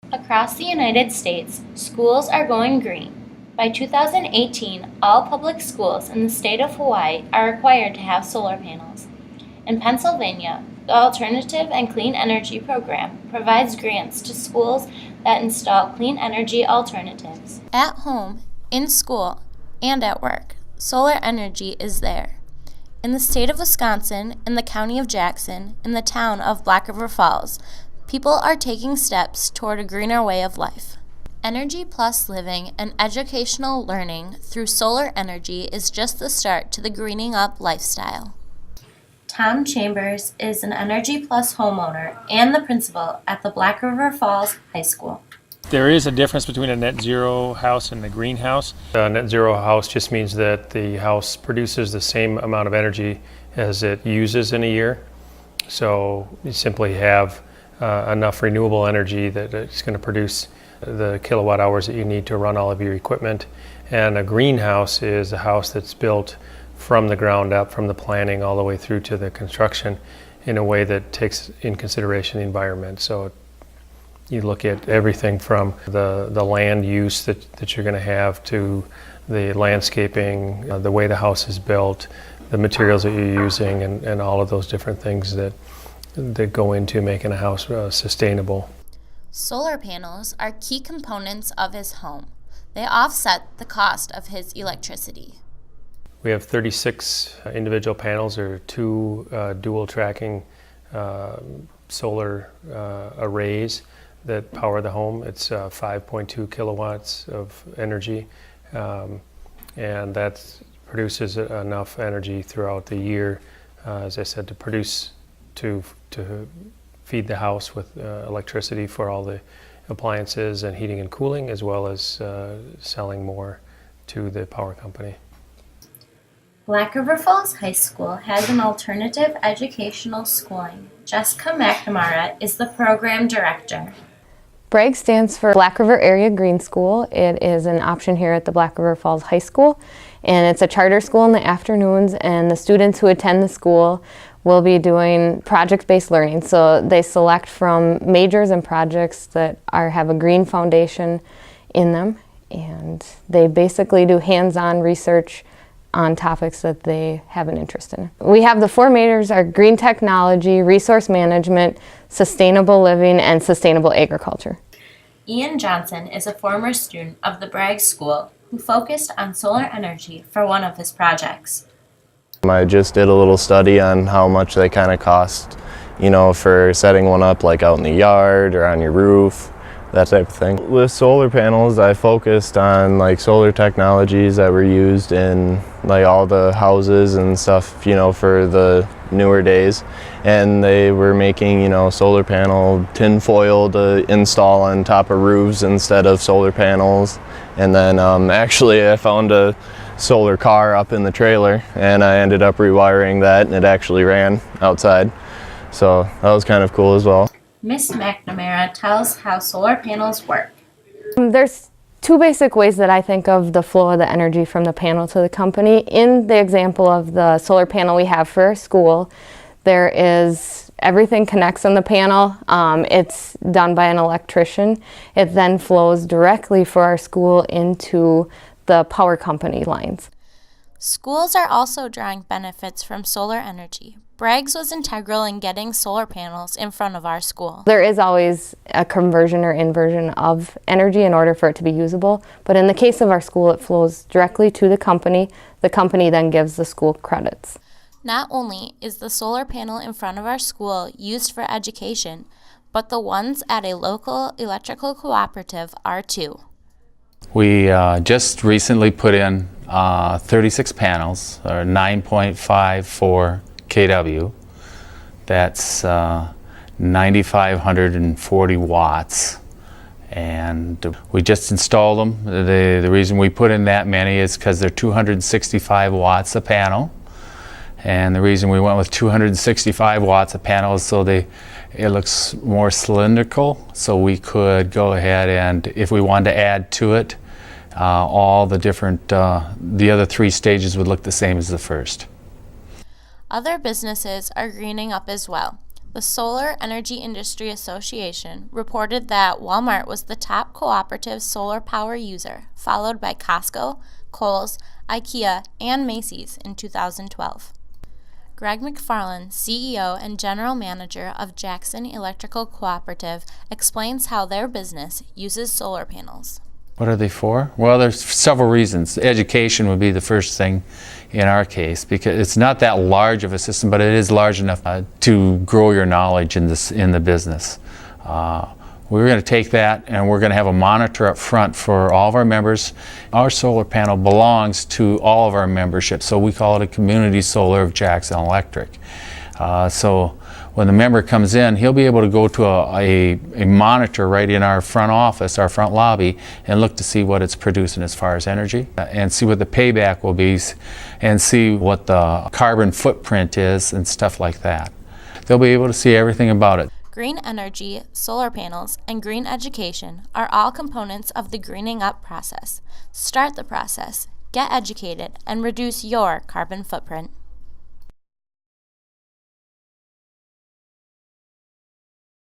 Across the United States, schools are going green. By 2018, all public schools in the state of Hawaii are required to have solar panels. In Pennsylvania, the Alternative and Clean Energy Program provides grants to schools that install clean energy alternatives. At home, in school, and at work, solar energy is there. In the state of Wisconsin, in the county of Jackson, in the town of Black River Falls, people are taking steps toward a greener way of life. Energy Plus living and educational learning through solar energy is just the start to the greening up lifestyle. Tom Chambers is an Energy Plus homeowner and the principal at the Black River Falls High School. There is a difference between a net zero house and a greenhouse. A net zero house just means that the house produces the same amount of energy as it uses in a year. So you simply have enough renewable energy that it's going to produce the kilowatt hours that you need to run all of your equipment. And a greenhouse is a house that's built from the ground up, from the planning all the way through to the construction, in a way that takes in consideration the environment. So you look at everything from the land use that you're going to have to the landscaping, the way the house is built, the materials that you're using, and all of those different things that go into making a house sustainable. Solar panels are key components of his home. They offset the cost of his electricity. We have 36 individual panels, or two dual tracking solar arrays that power the home. It's 5.2 kilowatts of energy, and that produces enough energy throughout the year, as I said, to feed the house with electricity for all the appliances and heating and cooling, as well as selling more to the power company. Black River Falls High School has an alternative educational schooling. Jessica McNamara is the program director. Braig stands for Black River Area Green School. It is an option here at the Black River Falls High School, and it's a charter school in the afternoons, and the students who attend the school will be doing project-based learning. So they select from majors and projects that have a green foundation in them, and they basically do hands-on research on topics that they have an interest in. We have the four majors are green technology, resource management, sustainable living, and sustainable agriculture. Ian Johnson is a former student of the Braig School who focused on solar energy for one of his projects. I just did a little study on how much they kind of cost, for setting one up like out in the yard or on your roof, that type of thing. With solar panels, I focused on like solar technologies that were used in like all the houses and stuff, for the newer days. And they were making, solar panel tin foil to install on top of roofs instead of solar panels. And then actually I found a solar car up in the trailer, and I ended up rewiring that, and it actually ran outside. So that was kind of cool as well. Ms. McNamara tells how solar panels work. There's two basic ways that I think of the flow of the energy from the panel to the company. In the example of the solar panel we have for our school, everything connects on the panel. It's done by an electrician. It then flows directly for our school into the power company lines. Schools are also drawing benefits from solar energy. Braig's was integral in getting solar panels in front of our school. There is always a conversion or inversion of energy in order for it to be usable, but in the case of our school, it flows directly to the company. The company then gives the school credits. Not only is the solar panel in front of our school used for education, but the ones at a local electrical cooperative are too. We just recently put in 36 panels, or 9.54 kW. That's 9,540 watts. And we just installed them. The reason we put in that many is because they're 265 watts a panel. And the reason we went with 265 watts a panel is so it looks more cylindrical, so we could go ahead and, if we wanted to add to it, all the different, the other three stages would look the same as the first. Other businesses are greening up as well. the Solar Energy Industry Association reported that Walmart was the top cooperative solar power user, followed by Costco, Kohl's, IKEA, and Macy's in 2012. Greg McFarland, CEO and General Manager of Jackson Electrical Cooperative, explains how their business uses solar panels. What are they for? Well, there's several reasons. Education would be the first thing in our case, because it's not that large of a system, but it is large enough to grow your knowledge in the business. We're going to take that and we're going to have a monitor up front for all of our members. Our solar panel belongs to all of our membership, so we call it a community solar of Jackson Electric. So when the member comes in, he'll be able to go to a monitor right in our front office, our front lobby, and look to see what it's producing as far as energy, and see what the payback will be, and see what the carbon footprint is and stuff like that. They'll be able to see everything about it. Green energy, solar panels, and green education are all components of the greening up process. Start the process, get educated, and reduce your carbon footprint.